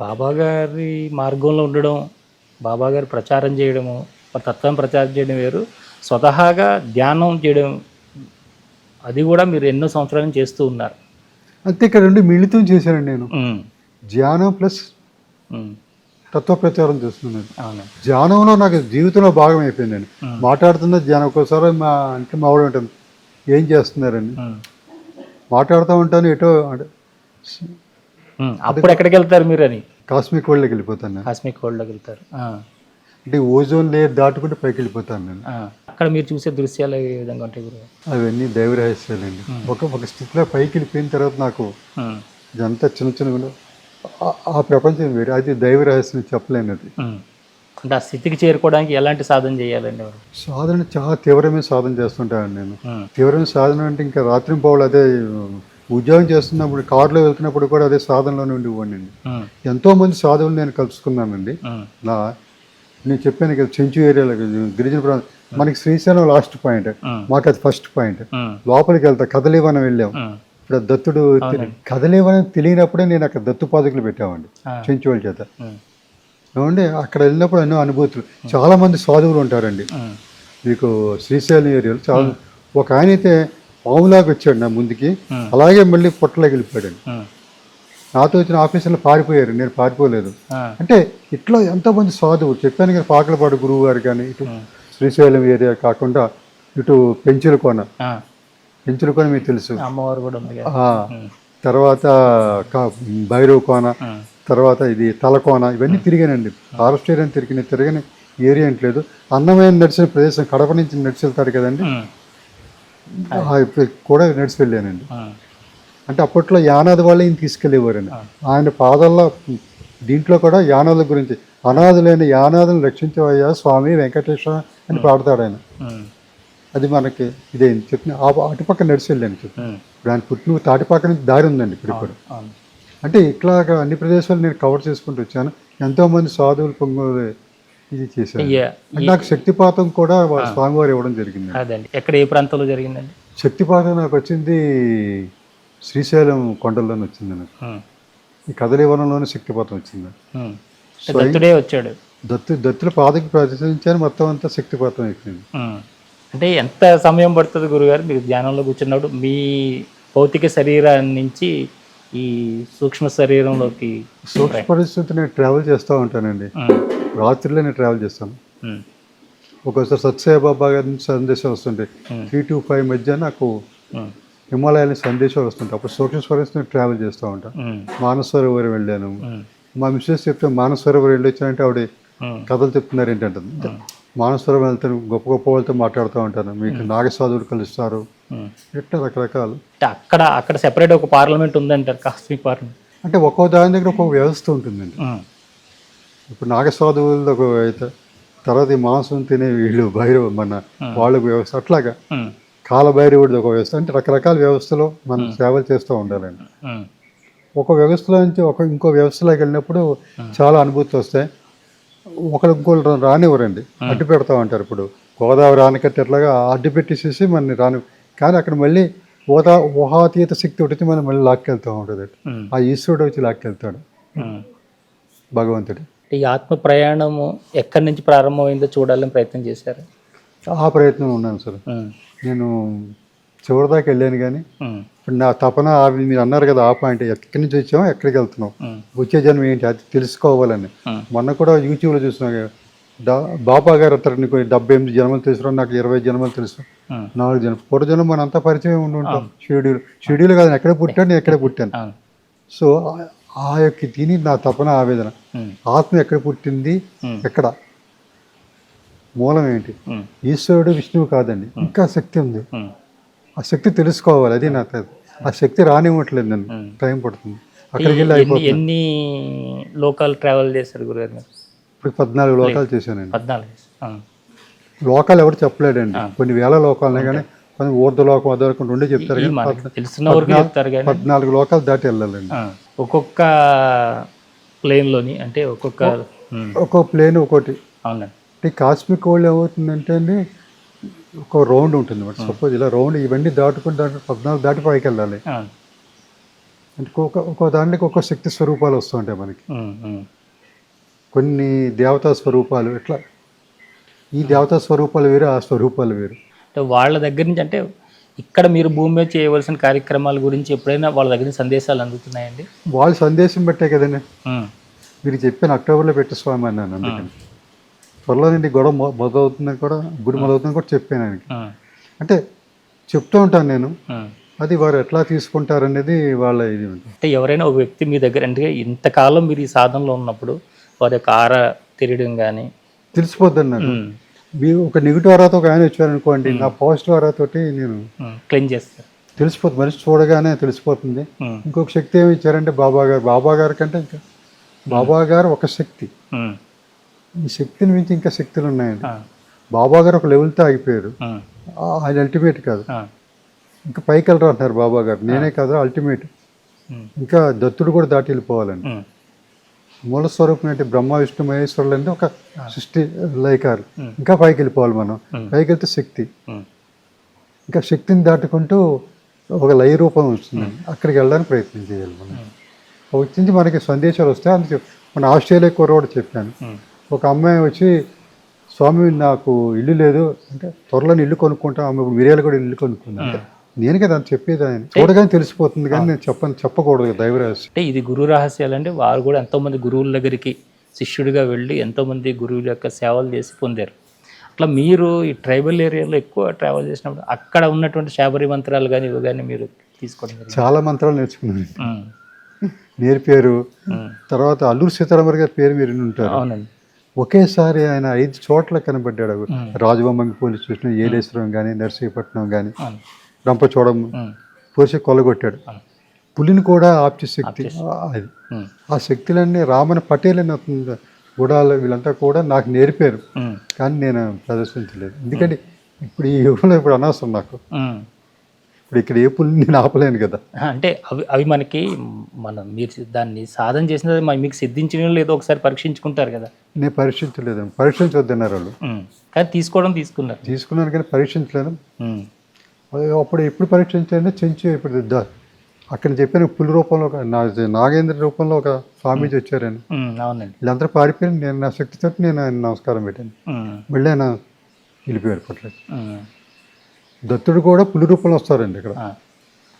బాబా గారి మార్గంలో ఉండడం, బాబా గారు ప్రచారం చేయడము, తత్వం ప్రచారం చేయడం వేరు. స్వతహాగా ధ్యానం చేయడం అది కూడా మీరు ఎన్నో సంవత్సరాల నుంచి చేస్తూ ఉన్నారు. అంతే ఇక్కడ రెండు మిళితం చేశానండి నేను. హ్మ్. ధ్యానం ప్లస్ హ్మ్. తత్వ ప్రచారం చేస్తున్నాను. అవును. ధ్యానంలో నాకు జీవితంలో భాగం అయిపోయిందండి. మాట్లాడుతున్న ధ్యానం ఒక్కోసారి మా ఆవిడ ఉంటుంది, ఏం చేస్తున్నారని మాట్లాడుతూ ఉంటాను. ఎటో అప్పుడు ఎక్కడికి వెళ్తారు మీరు అని? కాస్మిక్ వరల్డ్కి వెళ్ళిపోతాను నేను. కాస్మిక్ వరల్డ్లోకి వెళ్తారు. అంటే ఓజోన్ లేయర్ దాటుకుంటే పైకి వెళ్ళిపోతాను నేను. అక్కడ మీరు చూసే దృశ్యాలు ఏ విధంగా ఉంటాయి గురువు? అవన్నీ దైవ రహస్యాలండి. ఒక స్థితిలో పైకి వెళ్ళిపోయిన తర్వాత నాకు ఇదంతా చిన్న చిన్న ఆ ప్రపంచం వేరు, అది దైవ రహస్యం చెప్పలేనిది. అంటే ఆ స్థితికి చేరుకోవడానికి ఎలాంటి సాధన చేయాలండి? సాధన చాలా తీవ్రమైన సాధన చేస్తుంటాను నేను. తీవ్రమైన సాధన అంటే ఇంకా రాత్రింపవలు అదే. ఉద్యోగం చేస్తున్నప్పుడు కారులో వెళ్తున్నప్పుడు కూడా అదే సాధనలోనే ఉండిపోండి. ఎంతో మంది సాధువులు నేను కలుసుకున్నానండి. నేను చెప్పాను కదా, చెంచు ఏరియాలో గిరిజన ప్రాంతం మనకి శ్రీశైలం లాస్ట్ పాయింట్, మాకు అది ఫస్ట్ పాయింట్. లోపలికి వెళ్తా కదలీవనం వెళ్ళాం. ఇప్పుడు దత్తుడు కదలీవనం తెలియనప్పుడే నేను అక్కడ దత్తు పాదుకులు పెట్టామండి చెంచు వాళ్ళ చేత. ఏమండి అక్కడ వెళ్ళినప్పుడు ఎన్నో అనుభూతులు. చాలా మంది సాధువులు ఉంటారండి మీకు శ్రీశైలం ఏరియాలో. చాలా ఒక ఆయన అయితే పాములాగా వచ్చాడు నా ముందుకి, అలాగే మళ్ళీ పొట్టలోకి వెళ్ళిపోయాడు. నాతో వచ్చిన ఆఫీసర్లు పారిపోయారు, నేను పారిపోలేదు. అంటే ఇట్లా ఎంతోమంది సాధువులు చెప్పాను కదా, పాకలపాడు గురువు గారు కానీ, ఇటు శ్రీశైలం ఏరియా కాకుండా ఇటు పెంచులకోన మీకు తెలుసు, అమ్మవారు కూడా ఉంది. తర్వాత భైరవ్ కోన, తర్వాత ఇది తలకోన, ఇవన్నీ తిరిగానండి. ఫారెస్ట్ ఏరియా తిరగని ఏరియా లేదు. అందమైన నడిచిన ప్రదేశం కడప నుంచి నడిచి వెళ్తారు కదండి, కూడా నడిచి వెళ్ళానండి. అంటే అప్పట్లో యానాది వాళ్ళు ఈయన తీసుకెళ్ళేవారండి. ఆయన పాదాల్లో దీంట్లో కూడా యానాదుల గురించి, అనాథులైన యానాదులను రక్షించవయ్యా స్వామి వెంకటేశ్వర అని పాడతాడు ఆయన. అది మనకి ఇదే చెప్పిన అటుపక్క నడిచి వెళ్ళాను. ఇప్పుడు ఆయన పుట్టిన తాటిపక్క నుంచి దారి ఉందండి ఇప్పుడు. అంటే ఇట్లాగా అన్ని ప్రదేశాలు నేను కవర్ చేసుకుంటూ వచ్చాను. ఎంతోమంది సాధువులు పొంగోలు ఇది చేశాను. నాకు శక్తిపాతం కూడా స్వామివారు ఇవ్వడం జరిగింది. ఎక్కడ ఏ ప్రాంతంలో జరిగిందండి శక్తిపాతం? నాకు వచ్చింది శ్రీశైలం కొండల్లోనే వచ్చింది నాకు. ఈ కదలీవనంలోనే శక్తిపాతం వచ్చింది. వచ్చాడు దత్తుల పాదకి ప్రదర్శించాను, మొత్తం అంతా శక్తిపాతం అయిపోయింది. అంటే ఎంత సమయం పడుతుంది గురుగారు మీరు ధ్యానంలో కూర్చున్నప్పుడు మీ భౌతిక శరీరాన్ని నుంచి ఈ సూక్ష్మ శరీరంలోకి? సూక్ష్మ పరిస్థితి నేను ట్రావెల్ చేస్తూ ఉంటానండి. రాత్రిలో నేను ట్రావెల్ చేస్తాను. ఒక్కోసారి సత్యసాయిబాబా గారి నుంచి సందేశాలు వస్తుంటాయి. 3 to 5 మధ్య నాకు హిమాలయాల సందేశాలు వస్తుంటాయి. అప్పుడు సూక్ష్మ పరిస్థితి నేను ట్రావెల్ చేస్తూ ఉంటాను. మానసరోవర్ వెళ్ళాను. మా మిస్సెస్ చెప్తే మానసరోవర్ వెళ్ళొచ్చానంటే ఆవిడ కథలు చెప్తున్నారు ఏంటంటే, మానసరోవర్ వెళ్తాను, గొప్ప గొప్ప వాళ్ళతో మాట్లాడుతూ ఉంటాను, మీకు నాగసాధువులు కలుస్తారు, ఇట్లా రకరకాలు. అక్కడ సెపరేట్ ఒక పార్లమెంట్ ఉందంటారు, కాస్మిక్ పార్లమెంట్. అంటే ఒక్కో దాని దగ్గర ఒక వ్యవస్థ ఉంటుందండి. ఇప్పుడు నాగసాధువులది ఒక అయితే, తర్వాత ఈ మాంసం తినే వీళ్ళు భైరవ మన వాళ్ళకు వ్యవస్థ, అట్లాగా కాలభైరవుడిది ఒక వ్యవస్థ. అంటే రకరకాల వ్యవస్థలో మనం సేవలు చేస్తూ ఉండాలండి. ఒక వ్యవస్థలో నుంచి ఇంకో వ్యవస్థలోకి వెళ్ళినప్పుడు చాలా అనుభూతులు వస్తాయి. ఇంకోళ్ళు రానివ్వరండి, అడ్డు పెడతా ఉంటారు. ఇప్పుడు గోదావరి ఆనకట్ట ఎట్లాగా అడ్డు పెట్టేసేసి మనని రాని, కానీ అక్కడ మళ్ళీ ఊహాతీత శక్తి ఒకటి మనం మళ్ళీ లాక్కెళ్తూ ఉంటుంది. ఆ ఈశ్వరుడు వచ్చి లాక్కెళ్తాడు భగవంతుడు. ఈ ఆత్మ ప్రయాణము ఎక్కడి నుంచి ప్రారంభమైందో చూడాలని ప్రయత్నం చేశారు? ఆ ప్రయత్నం ఉన్నాను సార్. నేను చివరిదాకా వెళ్ళాను, కానీ నా తపన మీరు అన్నారు కదా ఆ పాయింట్, ఎక్కడి నుంచి వచ్చామో ఎక్కడికి వెళ్తున్నాం, వచ్చే జన్మ ఏంటి అది తెలుసుకోవాలని. మొన్న కూడా యూట్యూబ్లో చూసినా, బాబా గారు అతనికి 78 జన్మలు తెలుసు, నాకు 20 జన్మలు తెలుసు, 4 జన్మలు. పూర్వజన్మ మన అంతా పరిచయం ఉండి ఉంటాం. షెడ్యూల్ కాదు, ఎక్కడే పుట్టాను, నేను ఎక్కడే పుట్టాను. సో ఆ యొక్క దీని నా తపన ఆవేదన, ఆత్మ ఎక్కడ పుట్టింది, ఎక్కడ మూలం ఏంటి? ఈశ్వరుడు విష్ణువు కాదండి, ఇంకా శక్తి ఉంది. ఆ శక్తి తెలుసుకోవాలి, అది నా ఆ శక్తి రానివ్వట్లేదు, నన్ను టైం పడుతుంది. అక్కడికి వెళ్ళి అయిపోతుంది. ఎన్ని లోకాలు ట్రావెల్ చేశారు గురుగారు? ఇప్పుడు 14 లోకాలు చేశానండి. 14 లోకాలు ఎవరు చెప్పలేడండి, కొన్ని వేల లోకాలనే, కానీ కొన్ని ఊర్ధలోకం అదొకటి ఉండే చెప్తారు, కానీ 14 లోకాలు దాటి వెళ్ళాలండి. ఒక్కొక్క ప్లేన్లోని, అంటే ఒక్కొక్క ప్లేన్ ఒకటి. అవునండి. అంటే కాస్మిక్ వరల్డ్ ఏమవుతుందంటే అండి, ఒక రౌండ్ ఉంటుంది. సపోజ్ ఇలా రౌండ్ ఇవన్నీ దాటుకుని 14 దాటి పైకి వెళ్ళాలి. అంటే ఒక్కో దాంట్లోకి ఒక్కో శక్తి స్వరూపాలు వస్తూ ఉంటాయి మనకి. కొన్ని దేవతా స్వరూపాలు ఇట్లా, ఈ దేవతా స్వరూపాలు వేరు, ఆ స్వరూపాలు వేరు. అంటే వాళ్ళ దగ్గర నుంచి, అంటే ఇక్కడ మీరు భూమి మీద చేయవలసిన కార్యక్రమాల గురించి ఎప్పుడైనా వాళ్ళ దగ్గర నుంచి సందేశాలు అందుతున్నాయండి? వాళ్ళ సందేశం బట్టే కదండి. మీరు చెప్పాను అక్టోబర్లో పెట్టు స్వామి అన్నాను, అందుకని త్వరలో నుండి గొడవ మొదలవుతుందని కూడా, గుడి మొదలవుతుందని కూడా చెప్పాను ఆయనకి. అంటే చెప్తూ ఉంటాను నేను, అది వారు ఎట్లా తీసుకుంటారనేది వాళ్ళ ఇది ఉంటుంది. అంటే ఎవరైనా ఒక వ్యక్తి మీ దగ్గర, అంటే ఇంతకాలం మీరు ఈ సాధనలో ఉన్నప్పుడు వారి యొక్క ఆరా తెలియడం కానీ తెలిసిపోద్దండి నాకు. మీరు ఒక నెగిటివ్ ఆరాతో ఒక ఆయన వచ్చారనుకోండి, నా పాజిటివ్ ఆరాతోటి నేను క్లెయిమ్ చేస్తాను, తెలిసిపోతుంది, మనిషి చూడగానే తెలిసిపోతుంది. ఇంకొక శక్తి ఏమి ఇచ్చారంటే బాబా గారు కంటే ఇంకా బాబా గారు ఒక శక్తి, ఈ శక్తిని మించి ఇంకా శక్తులు ఉన్నాయండి. బాబా గారు ఒక లెవెల్తో ఆగిపోయారు, ఆయన అల్టిమేట్ కాదు, ఇంకా పైకి వెళ్ళరు అంటున్నారు బాబా గారు. నేనే కాదు అల్టిమేట్, ఇంకా దత్తుడు కూడా దాటి వెళ్ళిపోవాలండి. మూల స్వరూపం ఏంటి, బ్రహ్మ విష్ణు మహేశ్వరులు అంటే ఒక సృష్టి లయకారు, ఇంకా పైకి వెళ్ళిపోవాలి మనం. పైకి వెళ్తే శక్తి, ఇంకా శక్తిని దాటుకుంటూ ఒక లయ రూపం వస్తుంది, అక్కడికి వెళ్ళడానికి ప్రయత్నం చేయాలి మనం. వచ్చి మనకి సందేశాలు వస్తాయి. అందుకే మన ఆస్ట్రేలియా కూడా చెప్పాను, ఒక అమ్మాయి వచ్చి స్వామి నాకు ఇల్లు లేదు అంటే, త్వరలో ఇల్లు కొనుక్కుంటాం, ఆమె మిరియాలు కూడా ఇల్లు కొనుక్కున్నాను. నేను కదా అని చెప్పేది, ఆయన చూడగానే తెలిసిపోతుంది కానీ నేను చెప్పకూడదు దైవ రహస్యం. అంటే ఇది గురు రహస్యాలు అంటే వారు కూడా ఎంతోమంది గురువుల దగ్గరికి శిష్యుడిగా వెళ్ళి ఎంతోమంది గురువుల యొక్క సేవలు చేసి పొందారు. అట్లా మీరు ఈ ట్రైబల్ ఏరియాలో ఎక్కువ ట్రావెల్ చేసినప్పుడు అక్కడ ఉన్నటువంటి శాబరి మంత్రాలు కానీ ఇవి కానీ మీరు తీసుకోవడం? చాలా మంత్రాలు నేర్చుకున్నాను, నేర్పారు. తర్వాత అల్లూరు సీతారామరావు గారి పేరు మీరు ఉంటారు. అవునండి. ఒకేసారి ఆయన 5 చోట్ల కనబడ్డాడు. రాజబొమ్మంగి పోలీస్ స్టేషన్, ఏలేశ్వరం కానీ, నర్సీపట్నం కానీ, రంపచోడము, పోసి కొల్లగొట్టాడు. పులిని కూడా ఆప్చే శక్తి అది. ఆ శక్తులన్నీ రామన్ పటేల్ అని గుడాలు వీళ్ళంతా కూడా నాకు నేర్పారు, కానీ నేను ప్రదర్శించలేదు. ఎందుకంటే ఇప్పుడు ఈ యుగంలో ఇప్పుడు అనవసరం నాకు. ఇప్పుడు ఇక్కడ ఏ పులిని నేను ఆపలేను కదా. అంటే అవి మనకి మీరు దాన్ని సాధన చేసినది మీకు సిద్ధించిన లేదో ఒకసారి పరీక్షించుకుంటారు కదా. నేను పరీక్షించలేదు, పరీక్షించొద్దన్నారు వాళ్ళు. కానీ తీసుకున్నాను కానీ పరీక్షించలేదు. అప్పుడు ఎప్పుడు పరీక్షించాలంటే చెంచు ఇప్పుడు అక్కడ చెప్పిన పులి రూపంలో నాగేంద్ర రూపంలో ఒక స్వామీజీ వచ్చారని. అవునండి. వీళ్ళందరూ పారిపోయి నేను నా శక్తితో నేను ఆయన నమస్కారం పెట్టాను, మళ్ళీ ఆయన వెళ్ళిపోయారు పట్ల. దత్తుడు కూడా పులి రూపంలో వస్తారండి, ఇక్కడ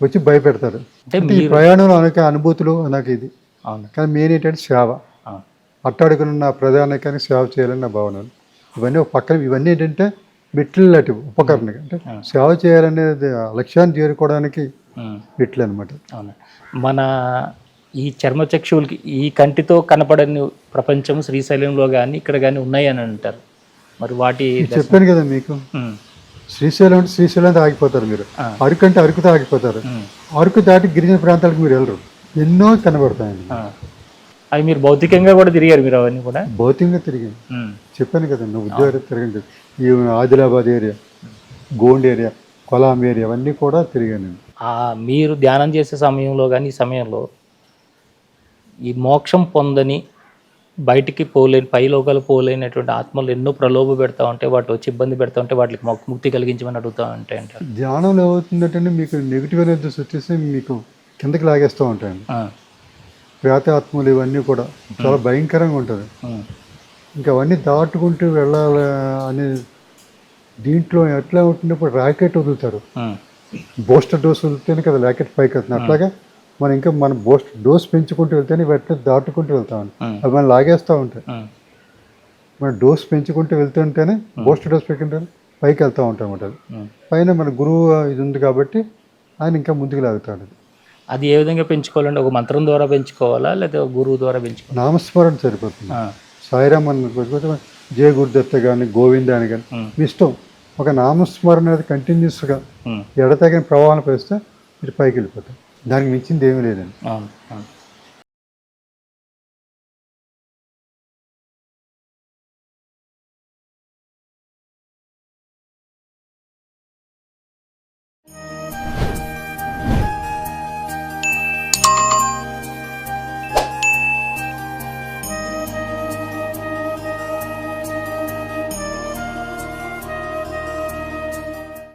వచ్చి భయపెడతారు. అంటే ఈ ప్రయాణంలో అనేక అనుభూతులు నాకు ఇది. కానీ మెయిన్ ఏంటంటే సేవ, అట్టాడుకున్న ప్రధానికానికి సేవ చేయాలని నా భావన. ఇవన్నీ ఒక పక్కన, ఇవన్నీ ఏంటంటే మెట్లు లాంటి ఉపకరణ, అంటే సేవ చేయాలనేది లక్ష్యాన్ని చేరుకోవడానికి మెట్లు అనమాట. అవును. మన ఈ చర్మచక్షువులకి ఈ కంటితో కనపడని ప్రపంచం శ్రీశైలంలో కానీ ఇక్కడ కానీ ఉన్నాయి అని అంటారు. మరి వాటి చెప్పాను కదా మీకు, శ్రీశైలం అంటే శ్రీశైలం ఆగిపోతారు మీరు, అరకు అంటే అరకుతో ఆగిపోతారు. అరకు దాటి గిరిజన ప్రాంతాలకు మీరు వెళ్ళరు, ఎన్నో కనబడతాయండి. అవి మీరు భౌతికంగా కూడా తిరిగారు, మీరు అవన్నీ కూడా భౌతికంగా తిరిగాను. చెప్పాను కదా నువ్వు ఉద్యోగం తిరగండి. ఈ Adilabad area, Gond area, కొలాం area అవన్నీ కూడా తిరిగాను. మీరు ధ్యానం చేసే సమయంలో కానీ ఈ సమయంలో ఈ మోక్షం పొందని బయటికి పోలేని, పైలోకాలు పోలేనటువంటి ఆత్మలు ఎన్నో ప్రలోభ పెడతా ఉంటే, వాటి వచ్చి ఇబ్బంది పెడతా ఉంటే వాటికి ముక్తి కలిగించమని అడుగుతూ ఉంటాయి అంటారు. ధ్యానంలో ఏమవుతుందంటే మీకు నెగిటివ్ ఎనర్జీ సృష్టిస్తే మీకు కిందకి లాగేస్తూ ఉంటాయండి. ప్రేతాత్మలు ఇవన్నీ కూడా చాలా భయంకరంగా ఉంటుంది. ఇంకా అవన్నీ దాటుకుంటూ వెళ్ళాలి అనే దీంట్లో ఎట్లా ఉంటుంది, ఇప్పుడు ర్యాకెట్ వదులుతారు, బూస్టర్ డోస్ వదిలితేనే కదా ర్యాకెట్ పైకి వెళ్తుంది. అట్లాగా మనం ఇంకా మన డోస్ పెంచుకుంటూ వెళ్తేనే వెంటనే దాటుకుంటూ వెళ్తాం, అవి మనం లాగేస్తూ ఉంటాయి. మన డోస్ పెంచుకుంటూ వెళ్తుంటేనే బూస్టర్ డోస్ పెట్టుకుంటేనే పైకి వెళ్తూ ఉంటాం అన్నమాట. పైన మన గురువు ఇది ఉంది కాబట్టి ఆయన ఇంకా ముందుకు లాగుతాడు. అది ఏ విధంగా పెంచుకోవాలంటే ఒక మంత్రం ద్వారా పెంచుకోవాలా లేదా గురువు ద్వారా పెంచుకోవాలి? నామస్మరణ సరిపోతుంది. సాయిరామ్ అని పెట్టుకోవచ్చు, జయ గురుదత్త కానీ గోవింద అని కానీ మీ ఇష్టం. ఒక నామస్మరణ అనేది కంటిన్యూస్గా ఎడతగిన ప్రవాహం పెరిస్తే మీరు పైకి వెళ్ళిపోతారు. దానికి మించింది ఏమీ లేదండి.